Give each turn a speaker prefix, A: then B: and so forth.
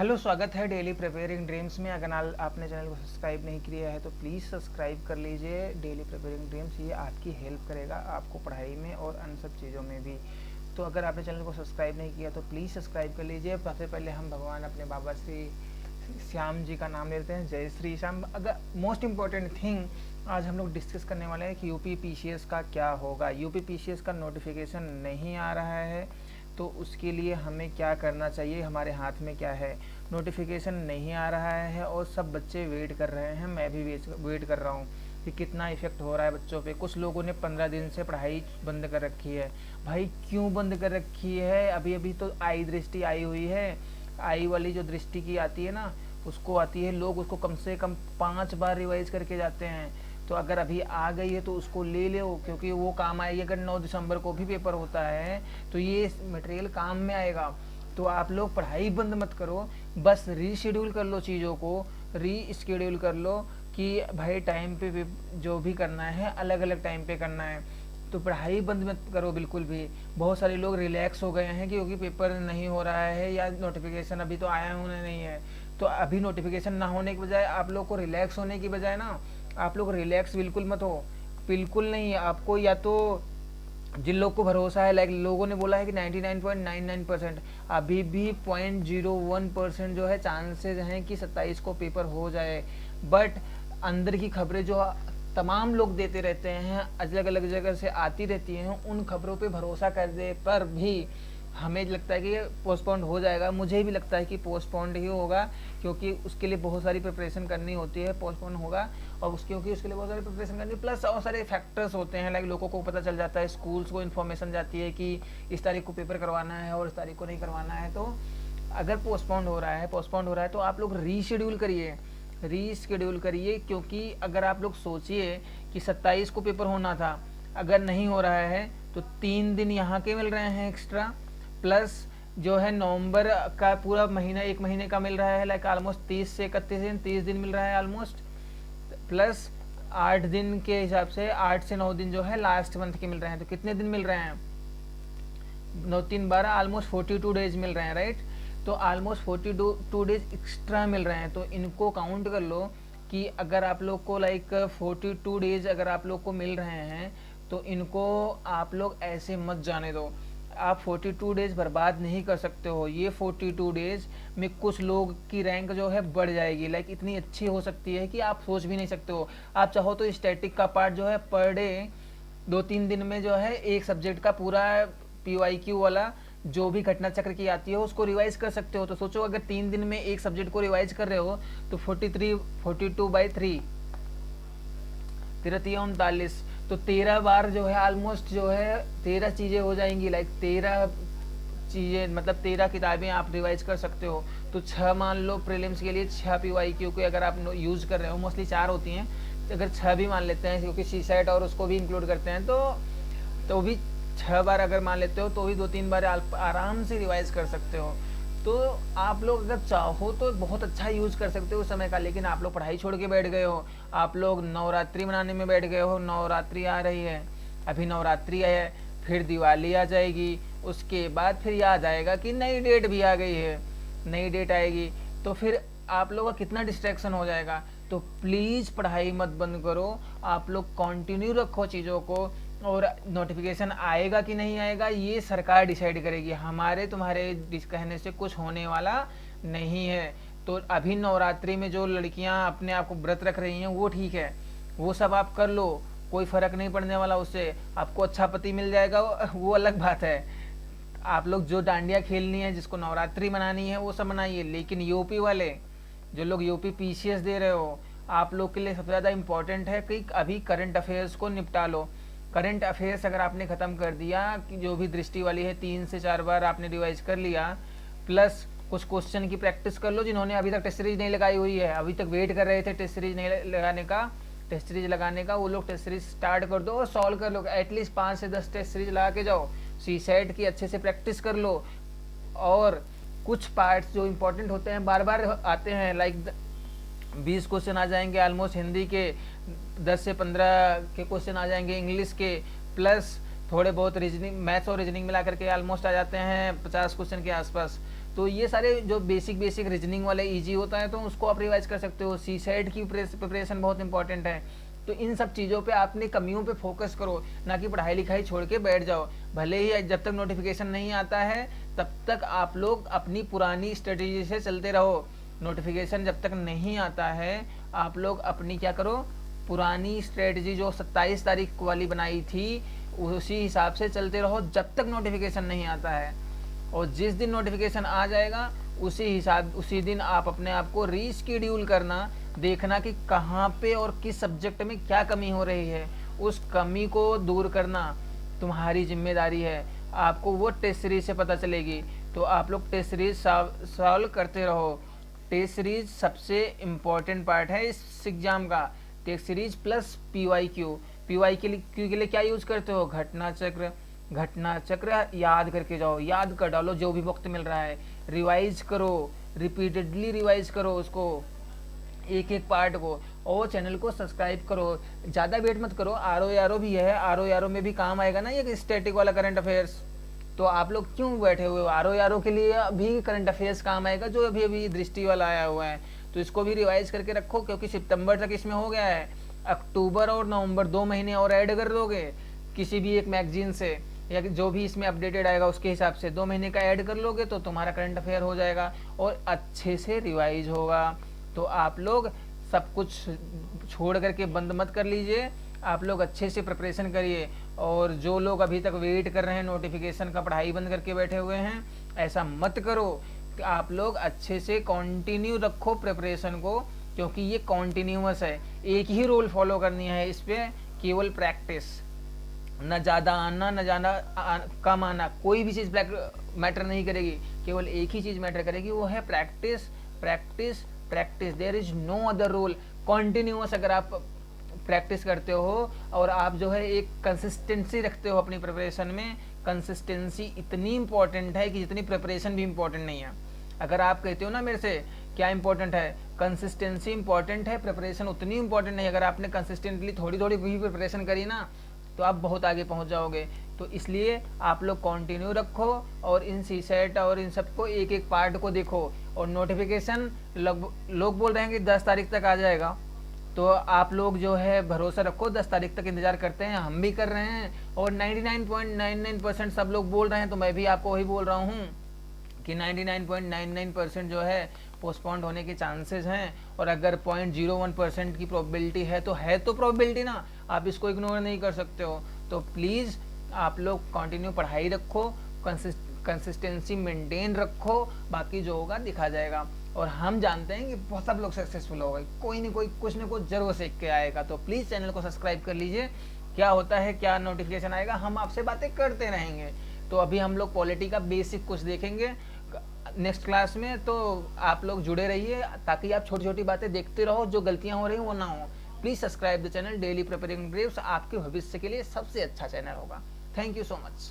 A: Hello, स्वागत है daily preparing dreams में। अगर आपने चैनल को सब्सक्राइब नहीं किया है तो प्लीज़ सब्सक्राइब कर लीजिए। डेली प्रिपेयरिंग ड्रीम्स ये आपकी हेल्प करेगा, आपको पढ़ाई में और अन्य सब चीज़ों में भी। तो अगर आपने चैनल को सब्सक्राइब नहीं किया तो प्लीज़ सब्सक्राइब कर लीजिए। सबसे पहले हम भगवान अपने बाबा श्री श्याम जी का नाम लेते हैं। जय श्री श्याम। अगर मोस्ट इम्पॉर्टेंट थिंग आज हम लोग डिस्कस करने वाले हैं कि यूपी पीसीएस का क्या होगा। यूपी पीसीएस का नोटिफिकेशन नहीं आ रहा है तो उसके लिए हमें क्या करना चाहिए, हमारे हाथ में क्या है। नोटिफिकेशन नहीं आ रहा है और सब बच्चे वेट कर रहे हैं, मैं भी वेट कर रहा हूँ कि कितना इफेक्ट हो रहा है बच्चों पे। कुछ लोगों ने 15 दिन से पढ़ाई बंद कर रखी है। भाई क्यों बंद कर रखी है? अभी अभी तो आई दृष्टि आई हुई है। आई वाली जो दृष्टि की आती है ना, उसको आती है, लोग उसको कम से कम 5 बार रिवाइज करके जाते हैं। तो अगर अभी आ गई है तो उसको ले लो, क्योंकि वो काम आएगी। अगर 9 दिसंबर को भी पेपर होता है तो ये मटेरियल काम में आएगा। तो आप लोग पढ़ाई बंद मत करो, बस रीशेड्यूल कर लो, चीज़ों को रीशेड्यूल कर लो कि भाई टाइम पे जो भी करना है अलग अलग टाइम पे करना है। तो पढ़ाई बंद मत करो बिल्कुल भी। बहुत सारे लोग रिलैक्स हो गए हैं क्योंकि पेपर नहीं हो रहा है या नोटिफिकेशन अभी तो आया होने नहीं है। तो अभी नोटिफिकेशन ना होने की बजाय आप लोग को रिलैक्स होने की बजाय ना, आप लोग रिलैक्स बिल्कुल मत हो, बिल्कुल नहीं। आपको या तो जिन लोग को भरोसा है, लाइक लोगों ने बोला है कि 99.99%, अभी भी 0.01% जो है चांसेस हैं कि 27 को पेपर हो जाए। बट अंदर की खबरें जो तमाम लोग देते रहते हैं, अलग अलग जगह से आती रहती हैं, उन खबरों पे भरोसा करने पर भी हमें लगता है कि ये पोस्टपोन्ड हो जाएगा। मुझे भी लगता है कि पोस्टपोन्ड ही होगा, क्योंकि उसके लिए बहुत सारी प्रिपरेशन करनी होती है। पोस्टपोन होगा और क्योंकि उसके लिए बहुत सारी प्रिपरेशन करनी है, प्लस और सारे फैक्टर्स होते हैं। लाइक लोगों को पता चल जाता है, स्कूल्स को इन्फॉर्मेशन जाती है कि इस तारीख को पेपर करवाना है और इस तारीख को नहीं करवाना है। तो अगर पोस्टपोन्ड हो रहा है तो आप लोग रीशेड्यूल करिए। क्योंकि अगर आप लोग सोचिए कि 27 को पेपर होना था, अगर नहीं हो रहा है तो 3 दिन यहाँ के मिल रहे हैं एक्स्ट्रा, प्लस जो है नवंबर का पूरा महीना 1 महीने का मिल रहा है, लाइक ऑलमोस्ट 30 से 31 दिन, 30 दिन मिल रहा है ऑलमोस्ट, प्लस 8 दिन के हिसाब से 8 से 9 दिन जो है लास्ट मंथ के मिल रहे हैं। तो कितने दिन मिल रहे हैं? 9 3 12, ऑलमोस्ट 42 डेज मिल रहे हैं, राइट। तो ऑलमोस्ट 42 डेज एक्स्ट्रा मिल रहे हैं। तो इनको काउंट कर लो कि अगर आप लोग को लाइक 42 डेज अगर आप लोग को मिल रहे हैं तो इनको आप लोग ऐसे मत जाने दो। आप 42 डेज बर्बाद नहीं कर सकते हो। ये 42 डेज में कुछ लोग की रैंक जो है बढ़ जाएगी, लाइक इतनी अच्छी हो सकती है कि आप सोच भी नहीं सकते हो। आप चाहो तो स्टैटिक का पार्ट जो है पर डे 2-3 दिन में जो है एक सब्जेक्ट का पूरा PYQ वाला जो भी घटना चक्र की आती है उसको रिवाइज कर सकते हो। तो सोचो अगर 3 दिन में एक सब्जेक्ट को रिवाइज कर रहे हो तो 42/3 39, तो 13 बार जो है ऑलमोस्ट जो है 13 चीज़ें हो जाएंगी। लाइक 13 चीज़ें मतलब 13 किताबें आप रिवाइज कर सकते हो। तो 6 मान लो प्रीलिम्स के लिए 6 PYQ के अगर आप यूज़ कर रहे हो, मोस्टली 4 होती हैं, तो अगर 6 भी मान लेते हैं क्योंकि सीसेट और उसको भी इंक्लूड करते हैं, तो भी 6 बार अगर मान लेते हो तो भी 2-3 बार आराम से रिवाइज कर सकते हो। तो आप लोग अगर चाहो तो बहुत अच्छा यूज़ कर सकते हो उस समय का। लेकिन आप लोग पढ़ाई छोड़ के बैठ गए हो, आप लोग नवरात्रि मनाने में बैठ गए हो। नवरात्रि आ रही है, अभी नवरात्रि है, फिर दिवाली आ जाएगी, उसके बाद फिर याद आएगा कि नई डेट भी आ गई है, नई डेट आएगी, तो फिर आप लोगों का कितना डिस्ट्रैक्शन हो जाएगा। तो प्लीज़ पढ़ाई मत बंद करो, आप लोग कंटिन्यू रखो चीज़ों को। और नोटिफिकेशन आएगा कि नहीं आएगा ये सरकार डिसाइड करेगी, हमारे तुम्हारे कहने से कुछ होने वाला नहीं है। तो अभी नवरात्रि में जो लड़कियां अपने आप को व्रत रख रही हैं वो ठीक है, वो सब आप कर लो, कोई फर्क नहीं पड़ने वाला उससे। आपको अच्छा पति मिल जाएगा वो अलग बात है। आप लोग जो डांडिया खेलनी है, जिसको नवरात्रि मनानी है, वो सब मनाइए। लेकिन यूपी वाले जो लोग यूपी पीसीएस दे रहे हो, आप लोग के लिए सबसे ज़्यादा इंपॉर्टेंट है कि अभी करंट अफेयर्स को निपटा लो। करंट अफेयर्स अगर आपने ख़त्म कर दिया कि जो भी दृष्टि वाली है 3 से 4 बार आपने रिवाइज कर लिया, प्लस कुछ क्वेश्चन की प्रैक्टिस कर लो। जिन्होंने अभी तक टेस्ट सीरीज नहीं लगाई हुई है, अभी तक वेट कर रहे थे टेस्ट सीरीज लगाने का, वो लोग टेस्ट सीरीज स्टार्ट कर दो और सॉल्व कर लो। एटलीस्ट 5 से 10 टेस्ट सीरीज लगा के जाओ, सीसेट की अच्छे से प्रैक्टिस कर लो। और कुछ पार्ट्स जो इंपॉर्टेंट होते हैं बार बार आते हैं, लाइक 20 क्वेश्चन आ जाएंगे ऑलमोस्ट हिंदी के, 10 से 15 के क्वेश्चन आ जाएंगे इंग्लिश के, प्लस थोड़े बहुत रीजनिंग, मैथ्स और रीजनिंग मिला करके ऑलमोस्ट आ जाते हैं 50 क्वेश्चन के आसपास। तो ये सारे जो बेसिक रीजनिंग वाले इजी होता है तो उसको आप रिवाइज कर सकते हो। सी सेट की प्रिपरेशन बहुत इंपॉर्टेंट है। तो इन सब चीज़ों पे अपनी कमियों पे फोकस करो, ना कि पढ़ाई लिखाई छोड़ के बैठ जाओ। भले ही जब तक नोटिफिकेशन नहीं आता है तब तक आप लोग अपनी पुरानी स्ट्रेटेजी से चलते रहो। नोटिफिकेशन जब तक नहीं आता है आप लोग अपनी क्या करो, पुरानी स्ट्रेटजी जो 27 तारीख वाली बनाई थी उसी हिसाब से चलते रहो जब तक नोटिफिकेशन नहीं आता है। और जिस दिन नोटिफिकेशन आ जाएगा उसी दिन आप अपने आप को रीस्केड्यूल करना, देखना कि कहाँ पे और किस सब्जेक्ट में क्या कमी हो रही है, उस कमी को दूर करना तुम्हारी जिम्मेदारी है। आपको वो टेस्ट सीरीज से पता चलेगी। तो आप लोग टेस्ट सीरीज सॉल्व करते रहो। टेस्ट सीरीज सबसे इम्पॉर्टेंट पार्ट है इस एग्जाम का। टेस्ट सीरीज प्लस PYQ के लिए क्या यूज करते हो, घटना चक्र याद करके जाओ, याद कर डालो जो भी वक्त मिल रहा है, रिवाइज करो, रिपीटेडली रिवाइज करो उसको, एक एक पार्ट को। और चैनल को सब्सक्राइब करो, ज़्यादा वेट मत करो। RO भी है, RO में भी काम आएगा ना ये स्टैटिक वाला करंट अफेयर्स। तो आप लोग क्यों बैठे हुए हो, RO के लिए भी करंट अफेयर्स काम आएगा जो अभी दृष्टि वाला आया हुआ है। तो इसको भी रिवाइज करके रखो, क्योंकि सितंबर तक इसमें हो गया है। अक्टूबर और नवंबर 2 महीने और ऐड कर दोगे किसी भी एक मैगजीन से, या जो भी इसमें अपडेटेड आएगा उसके हिसाब से 2 महीने का ऐड कर लोगे तो तुम्हारा करंट अफेयर हो जाएगा और अच्छे से रिवाइज होगा। तो आप लोग सब कुछ छोड़ करके बंद मत कर लीजिए, आप लोग अच्छे से प्रिपरेशन करिए। और जो लोग अभी तक वेट कर रहे हैं नोटिफिकेशन का, पढ़ाई बंद करके बैठे हुए हैं, ऐसा मत करो। आप लोग अच्छे से कंटिन्यू रखो प्रिपरेशन को, क्योंकि ये कॉन्टिन्यूअस है। एक ही रूल फॉलो करनी है इस पे, केवल प्रैक्टिस, न ज़्यादा आना न ज़्यादा कम आना, कोई भी चीज़ मैटर नहीं करेगी। केवल एक ही चीज़ मैटर करेगी, वो है practice practice practice. There is no other rule. Continuous अगर आप प्रैक्टिस करते हो और आप जो है एक कंसिस्टेंसी रखते हो अपनी प्रिपरेशन में, कंसिस्टेंसी इतनी इंपॉर्टेंट है कि जितनी प्रिपरेशन भी इंपॉर्टेंट नहीं है। अगर आप कहते हो ना मेरे से क्या इंपॉर्टेंट है, कंसिस्टेंसी इंपॉर्टेंट है, प्रिपरेशन उतनी इंपॉर्टेंट नहीं। अगर आपने कंसिस्टेंटली थोड़ी थोड़ी भी प्रिपरेशन करी ना तो आप बहुत आगे पहुंच जाओगे। तो इसलिए आप लोग कंटिन्यू रखो और इन सीसेट और इन सबको एक एक पार्ट को देखो। और नोटिफिकेशन लोग बोल रहे हैं कि 10 तारीख तक आ जाएगा, तो आप लोग जो है भरोसा रखो, 10 तारीख तक इंतजार करते हैं, हम भी कर रहे हैं। और 99.99% सब लोग बोल रहे हैं, तो मैं भी आपको वही बोल रहा हूँ कि 99.99% जो है पोस्टपोन्ड होने के चांसेस हैं। और अगर 0.01% की प्रोबेबिलिटी है तो प्रोबेबिलिटी ना, आप इसको इग्नोर नहीं कर सकते हो। तो प्लीज़ आप लोग कंटिन्यू पढ़ाई रखो, कंसिस्टेंसी मेंटेन रखो, बाकी जो होगा दिखा जाएगा। और हम जानते हैं कि बहुत सब लोग सक्सेसफुल हो गए, कोई नहीं कोई कुछ ना कुछ जरूर सीख के आएगा। तो प्लीज़ चैनल को सब्सक्राइब कर लीजिए। क्या होता है, क्या नोटिफिकेशन आएगा, हम आपसे बातें करते रहेंगे। तो अभी हम लोग पॉलिटी का बेसिक कुछ देखेंगे नेक्स्ट क्लास में, तो आप लोग जुड़े रहिए ताकि आप छोटी छोटी बातें देखते रहो, जो गलतियां हो रही हैं वो ना हो। Please subscribe the channel daily preparing dreams, आपके भविष्य के लिए सबसे अच्छा चैनल होगा। Thank you so much.